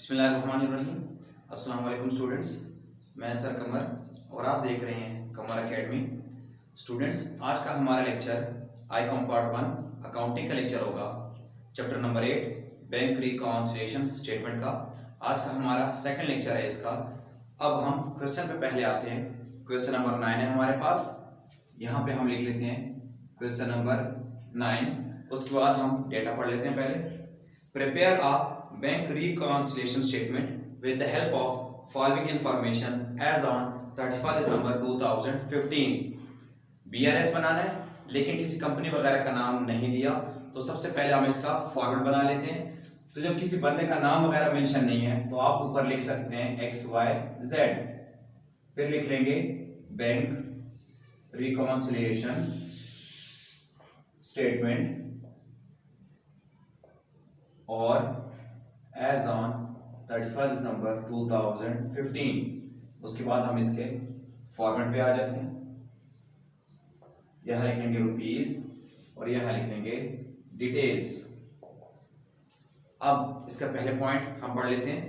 बिस्मिल्लाहिर्रहमानिर्रहीम। अस्सलाम वालेकुम स्टूडेंट्स, मैं सर कमर और आप देख रहे हैं कमर एकेडमी। स्टूडेंट्स, आज का हमारा लेक्चर आईकॉम पार्ट 1 अकाउंटिंग का लेक्चर होगा। Chapter number 8 bank reconciliation statement का आज का हमारा सेकंड लेक्चर है इसका। अब हम क्वेश्चन पे पहले आते हैं। क्वेश्चन नंबर 9 है हमारे पास, यहाँ पे हम लिख लेते हैं क्वेश्चन नंबर 9। उसके बाद हम डेटा पढ़ लेते हैं। पहले prepare a bank reconciliation statement with the help of following information as on 31 December 2015। BRS बनाना है लेकिन किसी कंपनी वगैरह का नाम नहीं दिया, तो सबसे पहले हम इसका फॉर्मेट बना लेते हैं। तो जब किसी बंदे का नाम वगैरह मेंशन नहीं है तो आप ऊपर लिख सकते हैं XYZ, फिर लिख लेंगे बैंक रिकॉन्सिलिएशन स्टेटमेंट और एज ऑन 31 दिसंबर 2015। उसके बाद हम इसके फॉर्मेट पे आ जाते हैं। यहां लिख लेंगे रुपीस और यहां लिख लेंगे डिटेल्स। अब इसका पहले पॉइंट हम पढ़ लेते हैं।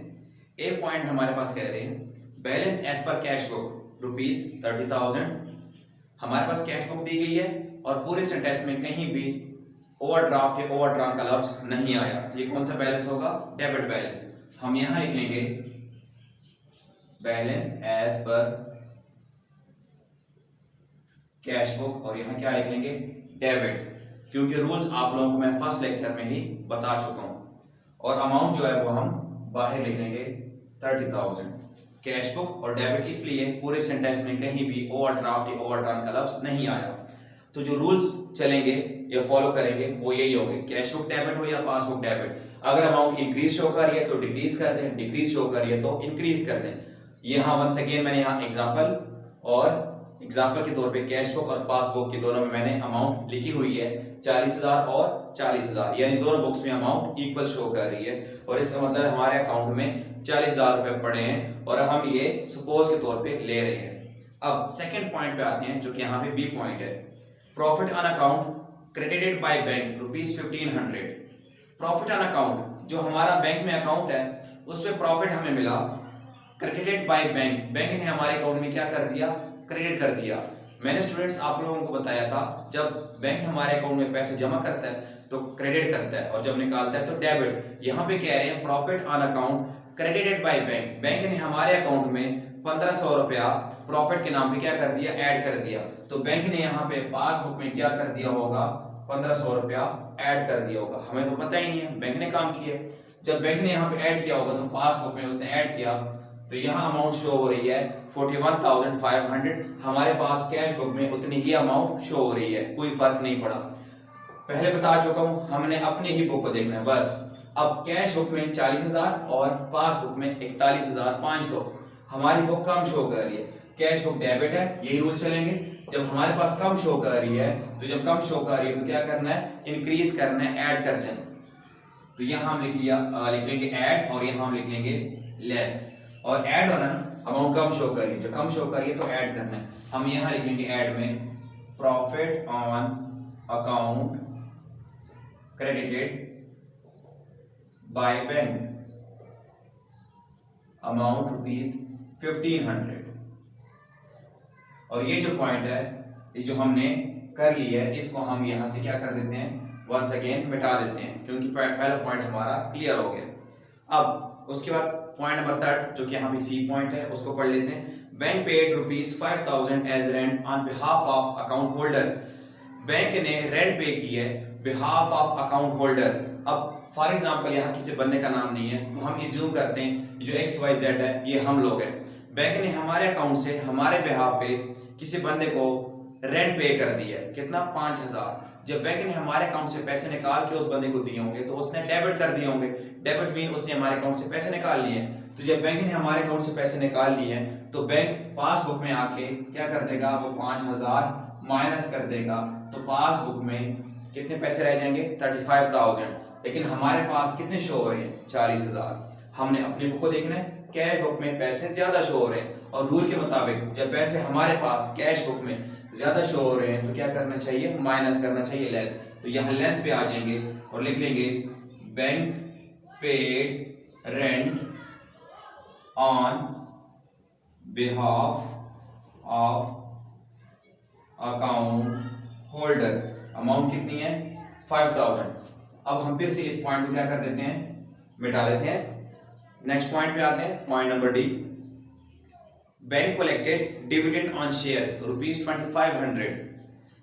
ए पॉइंट हमारे पास कह रहे हैं balance as per cash book rupees 30,000। हमारे पास कैश बुक दी गई है और पूरे सेंटेंस में कहीं भी ओवरड्राफ्ट या ओवरड्राफ्ट का लफ्ज नहीं आया। ये कौन सा बैलेंस होगा? Debit balance. हम यहां लिख लेंगे balance as per cash book और यहां क्या लिख लेंगे? डेबिट, क्योंकि रूल्स आप लोगों को मैं फर्स्ट लेक्चर में ही बता चुका हूं। और अमाउंट जो है वो हम बाहर लिख लेंगे 30,000। कैश बुक और डेबिट इसलिए पूरे सेंटेंस में कहीं भी ओवरड्राफ्ट या ओवरड्राफ्ट का लफ्ज नहीं आया। तो जो रूल्स चलेंगे या फॉलो करेंगे वो यही होंगे, कैश बुक डेबिट हो या पासबुक डेबिट। अगर अमाउंट इंक्रीज शो कर रही है तो डिक्रीज कर दें, डिक्रीज शो कर रही है तो इंक्रीज कर दें। यहाँ वंस अगेन मैंने यहाँ एग्जाम्पल के तौर पे कैश बुक और पासबुक के दोनों में मैंने अमाउंट लिखी हुई है 40,000 और 40,000, यानी दोनों बुक्स में अमाउंट इक्वल शो कर रही है। और इसका मतलब हमारे अकाउंट में 40,000 रुपए पड़े हैं और हम ये सपोज के तौर पे ले रहे हैं। अब सेकेंड पॉइंट पे आते हैं जो कि यहाँ पे बी पॉइंट है। Profit on account credited by bank rupees 1500। Profit on account, जो हमारा बैंक में अकाउंट है उस पे प्रॉफिट हमें मिला, क्रेडिटेड बाय बैंक, बैंक ने हमारे अकाउंट में क्या कर दिया? क्रेडिट कर दिया। मैंने स्टूडेंट्स आप लोगों को बताया था जब बैंक हमारे अकाउंट में पैसे जमा करता है तो क्रेडिट करता है और जब निकालता है तो डेबिट। यहाँ पे कह रहे हैं profit on account credited bye bank, bank ने हमारे अकाउंट में 1500 रुपया प्रॉफिट के नाम पे क्या कर दिया? ऐड कर दिया। तो बैंक ने यहाँ पे पासबुक में क्या कर दिया होगा? 1500 रुपया ऐड कर दिया होगा। हमें तो पता ही नहीं है, बैंक ने काम किया। जब बैंक ने यहाँ पे ऐड किया होगा तो पासबुक में उसने ऐड किया, तो यहाँ अमाउंट शो हो रही है 41,500। हमारे पास कैश बुक में उतनी ही अमाउंट शो हो रही है, कोई फर्क नहीं पड़ा। पहले बता चुका हूँ, हमने अपनी ही बुक को देखना है बस। अब कैश बुक में 40,000 और पासबुक में 41,500। हमारी बुक कम शो कर रही है, कैश बुक डेबिट है, यही रूल चलेंगे। जब हमारे पास कम शो कर रही है तो जब कम शो कर रही है तो क्या करना है? इंक्रीज करना है, ऐड कर देना। तो यहाँ हम लिख लेंगे ऐड और यहाँ हम लिख लेंगे लेस। और ऐड होना अमाउंट कम शो कर रही है, जो कम शो कर रही है तो ऐड करना है। हम यहाँ लिख लेंगे ऐड में profit on account credited by bank amount rupees 1500। और ये जो पॉइंट है, ये जो हमने कर लिया है, इसको हम यहां से क्या कर देते हैं? वंस अगेन मिटा देते हैं, क्योंकि पहला पॉइंट हमारा क्लियर हो गया। अब उसके बाद पॉइंट नंबर 3 जो कि यहाँ पे सी पॉइंट है उसको पढ़ लेते हैं। Bank paid rupees 5,000 as rent on behalf of account holder. Bank ने रेंट पे की है बिहाफ ऑफ अकाउंट होल्डर। अब फॉर एग्जाम्पल यहाँ किसी बंदे का नाम नहीं है तो हम इज्यूम करते हैं जो XYZ है ये हम लोग हैं। बैंक ने हमारे अकाउंट से हमारे बिहाफ पे किसी बंदे को रेंट पे कर दिया है, कितना? 5,000। जब बैंक ने हमारे अकाउंट से पैसे निकाल के उस बंदे को दिए होंगे तो उसने डेबिट कर दिए होंगे। डेबिट मीन उसने हमारे अकाउंट से पैसे निकाल लिए। तो जब बैंक ने हमारे अकाउंट से पैसे निकाल लिए हैं तो बैंक पासबुक में आके क्या कर देगा? वो 5,000 माइनस कर देगा। तो पासबुक में कितने पैसे रह जाएंगे? 35,000। लेकिन हमारे पास कितने शो हो रहे हैं? 40,000। हमने अपनी बुक को देखना है, कैश बुक में पैसे ज्यादा शो हो रहे हैं और रूल के मुताबिक जब पैसे हमारे पास कैश बुक में ज्यादा शो हो रहे हैं तो क्या करना चाहिए? माइनस करना चाहिए, लेस। तो यहाँ लेस पे आ जाएंगे और लिख लेंगे bank paid rent on behalf of account holder. Amount कितनी है? 5000। अब हम फिर से इस पॉइंट को क्या कर देते हैं, मिटा देते हैं। नेक्स्ट पॉइंट पे आते हैं, point number D. Bank collected dividend on shares ₹2500।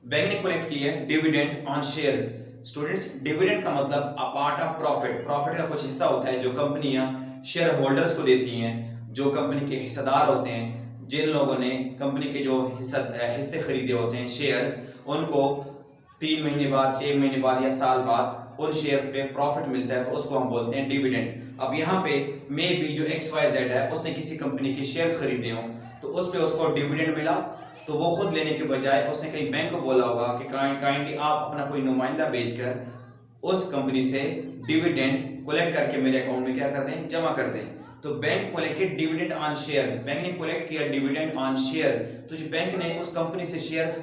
Bank ने कलेक्ट की है dividend on shares. Students, dividend का मतलब a part of profit. Profit का कुछ हिस्सा होता है जो कंपनियां शेयर होल्डर्स को देती हैं, जो कंपनी के हिस्सेदार होते हैं, जिन लोगों ने कंपनी के जो हिस्से खरीदे होते हैं शेयर्स, उनको 3 महीने बाद, 6 महीने बाद या साल बाद उन शेयर्स पे प्रॉफिट मिलता है, तो उसको हम बोलते हैं डिविडेंड। अब यहाँ पे मे बी जो XYZ है उसने किसी कंपनी के शेयर्स खरीदे हों, तो उस पे उसको डिविडेंड मिला, तो वो खुद लेने के बजाय उसने कहीं बैंक को बोला होगा कि काइंडली आप अपना कोई नुमाइंदा भेजकर उस कंपनी से डिविडेंड कलेक्ट करके मेरे अकाउंट में क्या कर दें, जमा कर दें। तो bank collected dividend on shares, bank ने कलेक्ट किया डिविडेंड ऑन शेयर्स। तो जो बैंक ने उस कंपनी से शेयर्स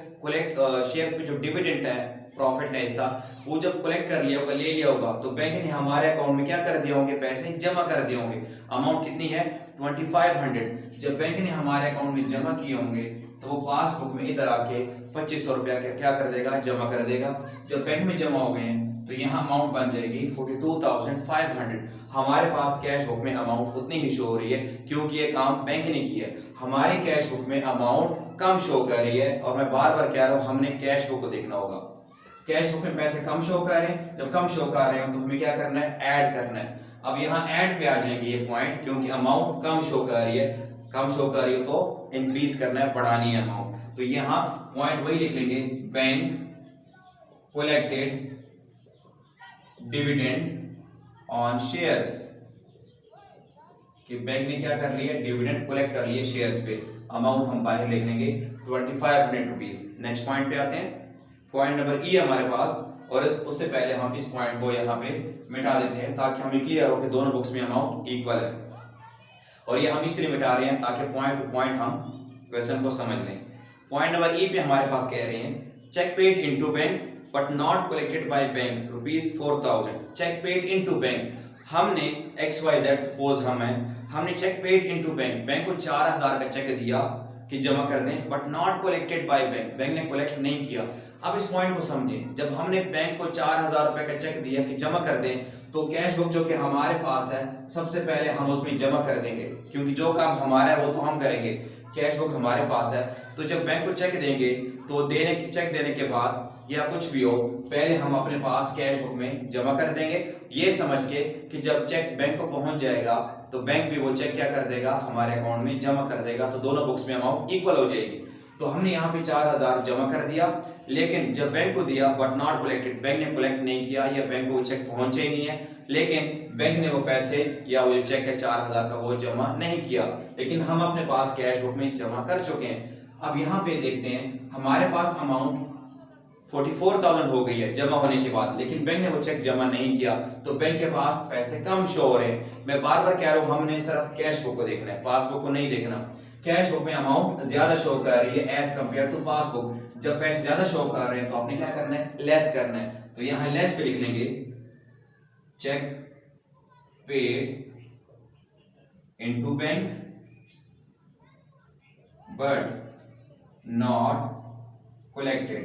पे जो डिविडेंड है, प्रॉफिट का हिस्सा, वो जब कलेक्ट कर लिया होगा, ले लिया होगा, तो बैंक ने हमारे अकाउंट में क्या कर दिए होंगे, पैसे जमा कर दिए होंगे। अमाउंट कितनी है? 2500। जब बैंक ने हमारे अकाउंट में जमा किए होंगे, तो वो पासबुक में इधर आके 2500 रुपया क्या कर देगा, जमा कर देगा। जब बैंक में जमा हो गए हैं, तो यहाँ अमाउंट बन जाएगी 42,500। हमारे पास कैश बुक में अमाउंट उतनी ही शो हो रही है, क्योंकि ये काम बैंक ने किया है। हमारी कैश बुक में अमाउंट कम शो कर रही है, और मैं बार बार कह रहा हूँ, हमने कैश बुक को देखना होगा। कैश बुक में पैसे कम शो कर रहे हैं, जब कम शो कर रहे हो तो हमें क्या करना है, ऐड करना है। अब यहाँ ऐड पे आ जाएंगे ये पॉइंट, क्योंकि अमाउंट कम शो कर रही है, कम शो कर रही हो तो इंक्रीज करना है, बढ़ानी है अमाउंट। तो यहाँ पॉइंट वही लिख लेंगे, bank collected dividend on shares, कि बैंक ने क्या कर लिया, डिविडेंड कलेक्ट कर लिए शेयर्स पे। अमाउंट हम बाहर लिख लेंगे 2500 रुपीज। नेक्स्ट पॉइंट पे आते हैं, पॉइंट नंबर ई हमारे पास, और उससे पहले हम इस पॉइंट को यहाँ पे मिटा देते हैं, ताकि हमें क्लियर हो कि दोनों बुक्स में अमाउंट इक्वल है। और ये हम इसलिए मिटा रहे हैं ताकि पॉइंट टू पॉइंट हम क्वेश्चन को समझ लें। पॉइंट नंबर ई पे हमारे पास कह रहे हैं, cheque paid into bank but not collected by bank ₹4000। Cheque paid into bank, हमने XYZ सपोज हमने cheque paid into bank, bank को 4000 का चेक दिया कि जमा कर दें, but not collected by bank, bank ने कलेक्ट नहीं किया। अब इस पॉइंट को समझें, जब हमने बैंक को 4000 रुपए का चेक दिया कि जमा कर दें, तो कैश बुक जो कि हमारे पास है, सबसे पहले हम उसमें जमा कर देंगे, क्योंकि जो काम हमारा है वो तो हम करेंगे, कैश बुक हमारे पास है। तो जब बैंक को चेक देंगे, तो चेक देने के बाद या कुछ भी हो, पहले हम अपने पास कैश बुक में जमा कर देंगे, ये समझ के कि जब चेक बैंक को पहुंच जाएगा, तो बैंक भी वो चेक क्या कर देगा, हमारे अकाउंट में जमा कर देगा, तो दोनों बुक्स में अमाउंट इक्वल हो जाएगी। तो हमने यहाँ पे 4000 जमा कर दिया, लेकिन जब बैंक को दिया बट नॉट कलेक्टेड, बैंक ने कलेक्ट नहीं किया, या बैंक को वो चेक पहुंचे ही नहीं है, लेकिन बैंक ने वो पैसे या वो चेक है 4000 का वो जमा नहीं किया, लेकिन हम अपने पास कैश बुक में जमा कर चुके हैं। अब यहाँ पे देखते हैं, हमारे पास अमाउंट 44,000 हो गई है जमा होने के बाद, लेकिन बैंक ने वो चेक जमा नहीं किया, तो बैंक के पास पैसे कम शो हो रहे हैं। मैं बार बार कह रहा हूँ, हमने सिर्फ कैश बुक को देखना है, पासबुक को नहीं देखना। कैश बुक में अमाउंट ज्यादा शो कर रही है एज कंपेयर टू पासबुक। जब पैसे ज्यादा शो कर रहे हैं, तो आपने क्या करना है, लेस करना है। तो यहाँ लेस पे लिख लेंगे, cheque paid into bank but not collected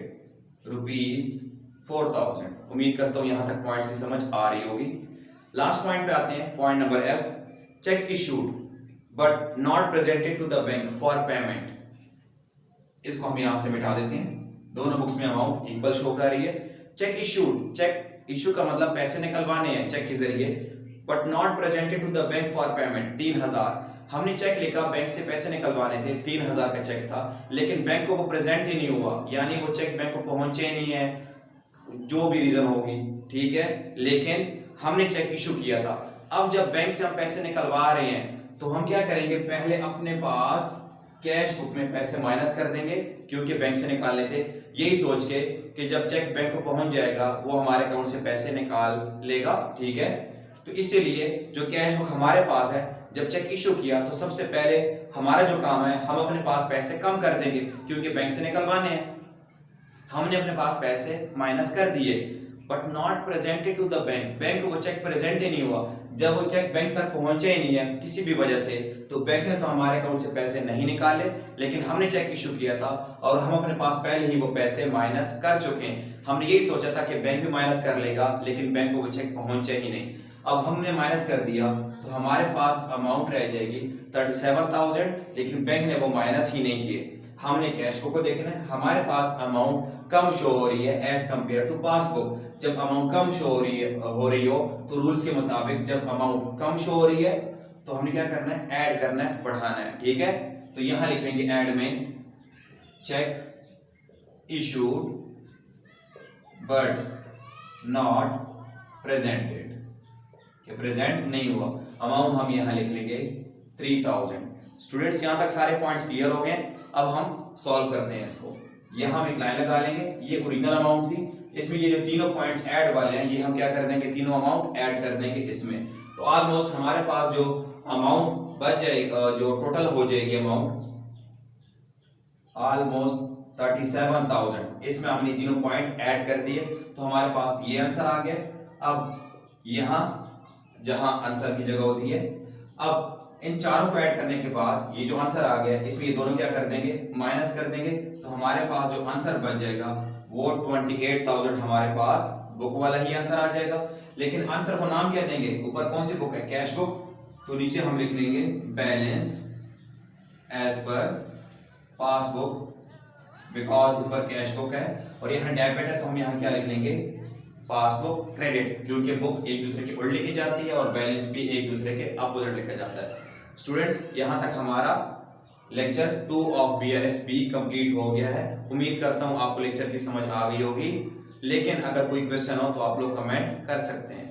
₹4000। उम्मीद करता हूं यहां तक पॉइंट्स की समझ आ रही होगी। लास्ट पॉइंट पे आते हैं, point number F, cheques issued but not presented to the bank for payment. इसको हम यहां से मिटा देते हैं, दोनों बुक्स में अमाउंट इक्वल शो कर रही है। चेक इशूड, चेक इशू का मतलब पैसे निकलवाने हैं चेक के जरिए, but not presented to the bank for payment 3000। हमने चेक लिखा, बैंक से पैसे निकलवाने थे, 3000 का चेक था, लेकिन बैंक को वो प्रेजेंट ही नहीं हुआ, यानी वो चेक बैंक को पहुंचे नहीं है, जो भी रीजन होगी, ठीक है, लेकिन हमने चेक इशू किया था। अब जब बैंक से हम पैसे निकलवा रहे हैं, तो हम क्या करेंगे, पहले अपने पास कैश बुक में पैसे माइनस कर देंगे, क्योंकि बैंक से निकालने थे, यही सोच के कि जब चेक बैंक को पहुंच जाएगा, वो हमारे अकाउंट से पैसे निकाल लेगा, ठीक है। तो इसीलिए जो कैश बुक हमारे पास है, जब चेक इशू किया, तो सबसे पहले हमारा जो काम है, हम अपने पास पैसे कम कर देंगे, क्योंकि बैंक से निकलवाने हैं। हमने अपने पास पैसे माइनस कर दिए। But not presented to the bank, bank को वो चेक प्रेजेंट ही नहीं हुआ। जब वो चेक बैंक तक पहुंचे ही नहीं है किसी भी वजह से, तो बैंक ने तो हमारे अकाउंट से पैसे नहीं निकाले, लेकिन हमने चेक इशू किया था और हम अपने पास पहले ही वो पैसे माइनस कर चुके हैं। हमने यही सोचा था कि बैंक भी माइनस कर लेगा, लेकिन बैंक को वो चेक पहुंचे ही नहीं। अब हमने माइनस कर दिया तो हमारे पास अमाउंट रह जाएगी 37,000, लेकिन बैंक ने वो माइनस ही नहीं किए। हमने कैश बुक को देखना है, हमारे पास अमाउंट कम शो हो रही है एज कंपेयर टू पासबुक। जब अमाउंट कम शो हो रही हो तो रूल्स के मुताबिक जब अमाउंट कम शो हो रही है तो हमने क्या करना है, ऐड करना है, बढ़ाना है। ठीक है, तो यहां लिखेंगे ऐड में check issued but not presented, कि प्रेजेंट नहीं हुआ। अमाउंट हम यहां लिख लेंगे 3000। स्टूडेंट्स यहां तक सारे पॉइंट्स क्लियर हो गए। अब हम सॉल्व करते हैं इसको। यहां हम एक लाइन लगा लेंगे, ये ओरिजिनल अमाउंट थी, इसमें ये जो तीनों पॉइंट्स ऐड वाले हैं ये हम क्या कर देंगे, तीनों अमाउंट ऐड कर देंगे इसमें। तो ऑलमोस्ट हमारे पास जो अमाउंट बच जाएगा, जो टोटल हो जाएगी अमाउंट ऑलमोस्ट 37,000, इसमें हमने तीनों पॉइंट ऐड कर दिए तो हमारे पास ये आंसर आ गया। अब यहां जहां आंसर की जगह होती है, अब इन चारों को ऐड करने के बाद ये जो आंसर आ गया इसमें ये दोनों क्या कर देंगे, माइनस कर देंगे, तो हमारे पास जो आंसर बच जाएगा वो 28,000 हमारे पास बुक वाला ही आंसर आ जाएगा। लेकिन आंसर को नाम क्या देंगे, ऊपर कौन सी बुक है, कैश बुक, तो नीचे हम लिख लेंगे balance as per passbook, because ऊपर कैश बुक है और यहाँ डेबिट है तो हम यहाँ क्या लिख लेंगे, पासबुक क्रेडिट, क्योंकि बुक एक दूसरे के उल्ट लिखी जाती है और बैलेंस भी एक दूसरे के अपोजिट लिखा जाता है। स्टूडेंट्स यहाँ तक हमारा लेक्चर 2 ऑफ BLSP कंप्लीट हो गया है। उम्मीद करता हूँ आपको लेक्चर की समझ आ गई होगी, लेकिन अगर कोई क्वेश्चन हो तो आप लोग कमेंट कर सकते हैं।